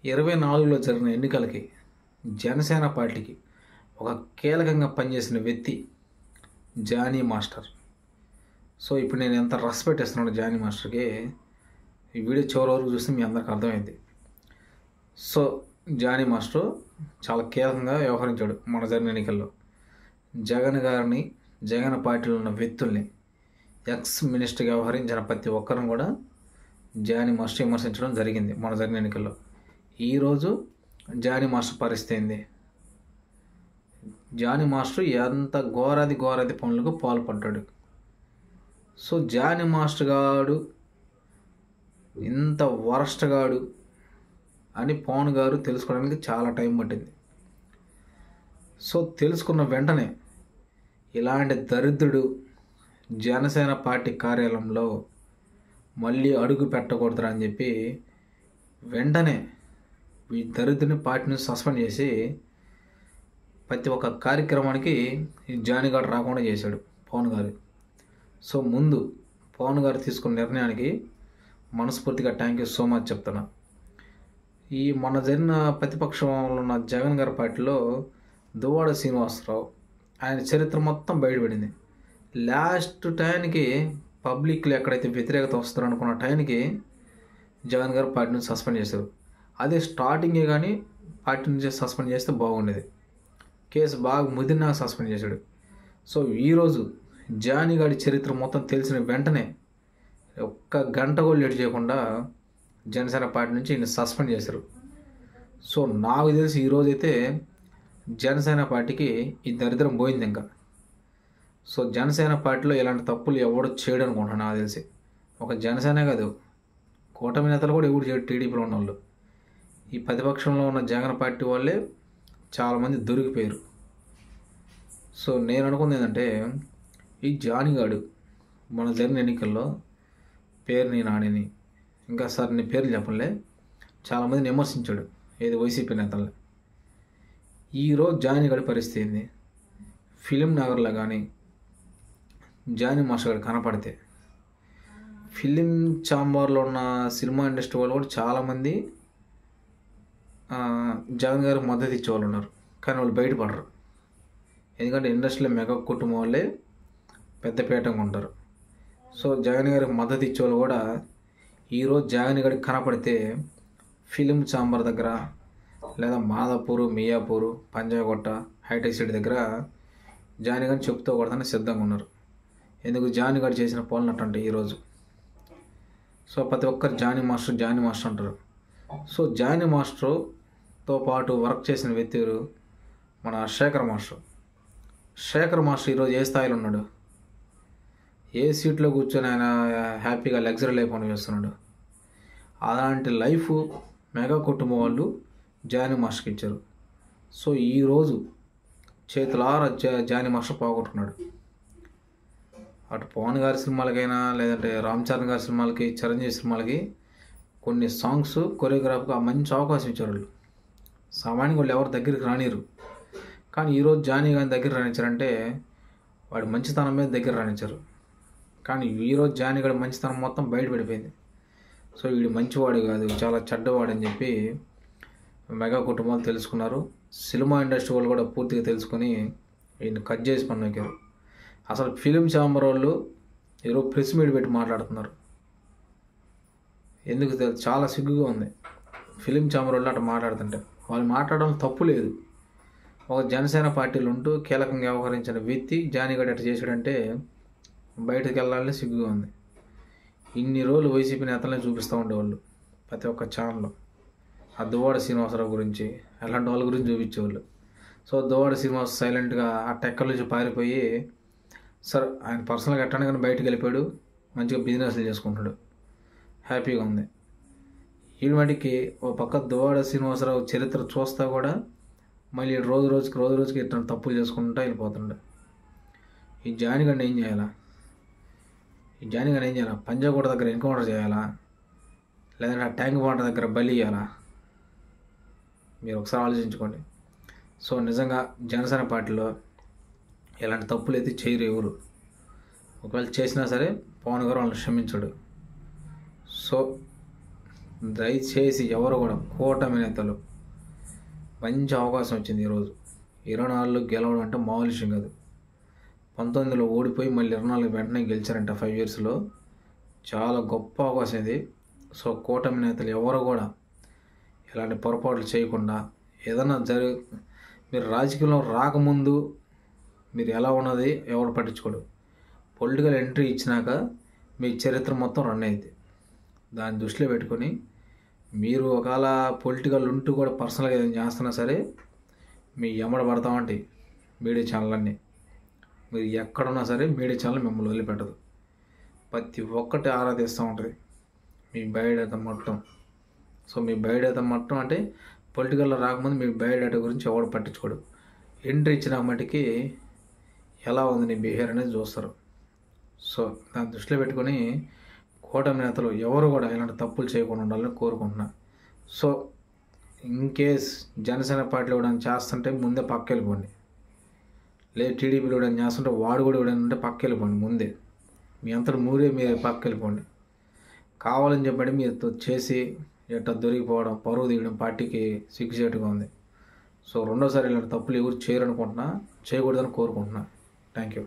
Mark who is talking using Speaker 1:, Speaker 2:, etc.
Speaker 1: 24లో జరిగిన ఎన్నికలకి జనసేన పార్టీకి ఒక కీలకంగా పనిచేసిన వ్యక్తి జానీ మాస్టర్. సో ఇప్పుడు నేను ఎంత రెస్పెక్ట్ ఇస్తున్నాను జానీ మాస్టర్కి, ఈ వీడియో చివరి వరకు చూస్తే మీ అందరికి అర్థమైంది. సో జానీ మాస్టర్ చాలా కీలకంగా వ్యవహరించాడు మన జరిగిన ఎన్నికల్లో. జగన్ గారిని, జగన్ పార్టీలో ఉన్న వ్యక్తుల్ని, ఎక్స్ మినిస్టర్గా వ్యవహరించిన ప్రతి ఒక్కరిని కూడా జానీ మాస్టర్ విమర్శించడం జరిగింది మన జరిగిన ఎన్నికల్లో. ఈరోజు జానీ మాస్టర్ పరిస్థితి ఏంది? జానీ మాస్టర్ ఎంత ఘోరాది పనులకు పాల్పడ్డాడు. సో జానీ మాస్టర్ గాడు ఇంత వరస్ట్ గాడు అని పవన్ గారు తెలుసుకోవడానికి చాలా టైం పట్టింది. సో తెలుసుకున్న వెంటనే ఇలాంటి దరిద్రుడు జనసేన పార్టీ కార్యాలయంలో మళ్ళీ అడుగు పెట్టకూడదురా అని చెప్పి వెంటనే ఈ దరిద్రుని పార్టీని సస్పెండ్ చేసి ప్రతి ఒక్క కార్యక్రమానికి ఈ జానీ గారు రాకుండా చేశాడు పవన్ గారు. సో ముందు పవన్ గారు తీసుకున్న నిర్ణయానికి మనస్ఫూర్తిగా థ్యాంక్ యూ సో మచ్ చెప్తున్నా. ఈ మన జరిగిన ప్రతిపక్షంలో ఉన్న జగన్ గారి పార్టీలో దువ్వాడ శ్రీనివాసరావు, ఆయన చరిత్ర మొత్తం బయటపడింది. లాస్ట్ టైంకి పబ్లిక్లో ఎక్కడైతే వ్యతిరేకత వస్తారో అనుకున్న టైంకి జగన్ గారు పార్టీ నుంచి సస్పెండ్ చేశారు. అదే స్టార్టింగే కానీ పార్టీ నుంచి సస్పెండ్ చేస్తే బాగుండేది. కేసు బాగా ముదిరినాక సస్పెండ్ చేశాడు. సో ఈరోజు జానీ గారి చరిత్ర మొత్తం తెలిసిన వెంటనే ఒక్క గంట కూడా లేట్ చేయకుండా జనసేన పార్టీ నుంచి ఈయన సస్పెండ్ చేశారు. సో నాకు తెలిసి ఈరోజైతే జనసేన పార్టీకి ఈ దరిద్రం పోయింది ఇంకా. సో జనసేన పార్టీలో ఇలాంటి తప్పులు ఎవడో చేయడం అనుకుంటున్నాను. నాకు తెలిసి ఒక జనసేన కాదు, కూటమి నేతలు కూడా ఎవరు చేయడు. టీడీపీలో ఉన్న వాళ్ళు, ఈ ప్రతిపక్షంలో ఉన్న జగన్ పార్టీ వాళ్ళే చాలామంది దొరికిపోయారు. సో నేను అనుకుంది ఏంటంటే, ఈ జానీ గాడు మన జరిగిన ఎన్నికల్లో పేరుని నానిని ఇంకా సార్ నీ పేర్లు చెప్పలే చాలామందిని విమర్శించాడు, ఏది వైసీపీ నేతల్ని. ఈరోజు జానీ గారి పరిస్థితి ఏంది? ఫిలిం నగర్లో కానీ జానీ మాస్టర్ గారు కనపడితే ఫిలిం ఛాంబర్లో ఉన్న సినిమా ఇండస్ట్రీ వాళ్ళు కూడా చాలామంది జగన్ గారికి మద్దతు ఇచ్చేవాళ్ళు ఉన్నారు, కానీ వాళ్ళు బయటపడరు. ఎందుకంటే ఇండస్ట్రీలో మెగా కుటుంబం వాళ్ళే పెద్ద పీఠంగా ఉంటారు. సో జగన్ గారికి మద్దతు ఇచ్చేవాళ్ళు కూడా ఈరోజు జగన్ గారికి కనపడితే ఫిలిం ఛాంబర్ దగ్గర లేదా మాదాపూరు, మియాపూరు, పంజాగుట్ట, హైటెక్ సిటీ దగ్గర జానీ గారిని చెప్పుకోకూడదని సిద్ధంగా ఉన్నారు. ఎందుకు? జానీ గారు చేసిన పనులు అట్టంటే ఈరోజు. సో ప్రతి ఒక్కరు జానీ మాస్టర్ అంటారు. సో జానీ మాస్టర్తో పాటు వర్క్ చేసిన వ్యక్తి మన శేఖర్ మాస్టర్ ఈరోజు ఏ స్థాయిలో ఉన్నాడు? ఏ సీట్లో కూర్చొని ఆయన హ్యాపీగా లగ్జరీ లైఫ్ అనుభవిస్తున్నాడు. అలాంటి లైఫ్ మెగా కుటుంబం వాళ్ళు జానీ మాస్టర్కి ఇచ్చారు. సో ఈరోజు చేతులారా జానీ మాస్టర్ పోగొట్టుకున్నాడు. అటు పవన్ గారి సినిమాలకైనా లేదంటే రామ్ చరణ్ గారి సినిమాలకి, చిరంజీవి సినిమాలకి కొన్ని సాంగ్స్ కొరియోగ్రాఫ్గా మంచి అవకాశం ఇచ్చారు వాళ్ళు. సామాన్యంగా వాళ్ళు ఎవరు దగ్గరికి రానిరు. కానీ ఈరోజు జానీ గారిని దగ్గర రాణించారంటే వాడి మంచితనం మీద దగ్గర రాణించారు. కానీ ఈరోజు జానీ గారి మంచితనం మొత్తం బయటపడిపోయింది. సో వీడు మంచివాడు కాదు, చాలా చెడ్డవాడు అని చెప్పి మెగా కుటుంబాలు తెలుసుకున్నారు. సినిమా ఇండస్ట్రీ వాళ్ళు కూడా పూర్తిగా తెలుసుకొని వీడిని కట్ చేసి పన్నెక్కారు. అసలు ఫిలిం ఛాంబర్ వాళ్ళు ఈరోజు ప్రెస్ మీట్ పెట్టి మాట్లాడుతున్నారు. ఎందుకు చాలా సిగ్గుగా ఉంది ఫిలిం ఛాంబర్ వాళ్ళు అట్లా మాట్లాడుతుంటే. వాళ్ళు మాట్లాడడం తప్పు లేదు. ఒక జనసేన పార్టీలు ఉంటూ కీలకంగా వ్యవహరించిన వ్యక్తి జానీ గారు ఎట్లా చేశాడంటే బయటకు వెళ్ళాలని సిగ్గుగా ఉంది. ఇన్ని రోజులు వైసీపీ నేతలనే చూపిస్తూ ఉండేవాళ్ళు ప్రతి ఒక్క ఛానల్లో. ఆ దువ్వాడ శ్రీనివాసరావు గురించి, అలాంటి వాళ్ళ గురించి చూపించేవాళ్ళు. సో దువ్వాడ శ్రీనివాస్ సైలెంట్గా ఆ టెక్కల నుంచి పారిపోయి, సరే ఆయన పర్సనల్గా ఎట్టానే కానీ బయటకు వెళ్ళిపోయాడు, మంచిగా బిజినెస్లు చేసుకుంటాడు, హ్యాపీగా ఉంది. ఈ మటుకి ఓ పక్క దువ్వాడ శ్రీనివాసరావు చరిత్ర చూస్తా కూడా మళ్ళీ రోజు రోజుకి ఇట్లా తప్పులు చేసుకుంటూ వెళ్ళిపోతుండే. ఈ జానీ గారిని ఏం చేయాలా? పంజాగుట్ట దగ్గర ఎన్కౌంటర్ చేయాలా? లేదంటే ఆ ట్యాంక్ బండ్ దగ్గర బలి ఇవ్వాలా? మీరు ఒకసారి ఆలోచించుకోండి. సో నిజంగా జనసేన పార్టీలో ఇలాంటి తప్పులు అయితే చేయరు ఎవరు. ఒకవేళ చేసినా సరే పవన్ గారు వాళ్ళని క్షమించడు. సో దయచేసి ఎవరు కూడా కూటమి నేతలు మంచి అవకాశం వచ్చింది ఈరోజు. 24లో గెలవడం అంటే మామూలు విషయం కాదు. 19లో ఓడిపోయి మళ్ళీ 24 వెంటనే గెలిచారంట 5 ఇయర్స్లో. చాలా గొప్ప అవకాశం ఇది. సో కూటమి నేతలు ఎవరు కూడా ఇలాంటి పొరపాట్లు చేయకుండా ఏదైనా మీరు రాజకీయంలో రాకముందు మీరు ఎలా ఉన్నది ఎవరు పట్టించుకోడు. పొలిటికల్ ఎంట్రీ ఇచ్చినాక మీ చరిత్ర మొత్తం రన్ అయింది. దాన్ని దృష్టిలో పెట్టుకొని మీరు ఒకవేళ పొలిటికల్ ఉంటూ కూడా పర్సనల్గా ఏదైనా చేస్తున్నా సరే మీ ఎమ్మడ పడతామంటే మీడియా ఛానల్ అన్నీ. మీరు ఎక్కడున్నా సరే మీడియా ఛానల్ మిమ్మల్ని వదిలిపెట్టదు. ప్రతి ఒక్కటి ఆరాధిస్తూ ఉంటుంది మీ బయోడేటా మొత్తం. సో మీ బయోడేటా మొత్తం అంటే పొలిటికల్లో రాకముందు మీ బయోడేటా గురించి ఎవడు పట్టించుకోడు. ఎంట్రీ ఇచ్చిన మటుకి ఎలా ఉంది నీ బిహేవియర్ అనేది చూస్తారు. సో దాన్ని దృష్టిలో పెట్టుకొని కూటమి నేతలు ఎవరు కూడా ఇలాంటి తప్పులు చేయకుండా ఉండాలని కోరుకుంటున్నా. సో ఇన్ కేస్ జనసేన పార్టీలో కూడా చేస్తుంటే ముందే పక్క వెళ్ళిపోండి. లేదు టీడీపీలో కూడా చేస్తుంటే వాడు కూడా ఉంటే పక్క వెళ్ళిపోండి. ముందే మీ అంతటి మీరు పక్క వెళ్ళిపోండి. కావాలని చెప్పండి మీరు చేసి ఎట్లా దొరికిపోవడం, పరువు తీయడం పార్టీకి సిగ్గుచేటుగా ఉంది. సో రెండోసారి ఇలాంటి తప్పులు ఎవరు చేయరనుకుంటున్నా, చేయకూడదని కోరుకుంటున్నా. Thank you.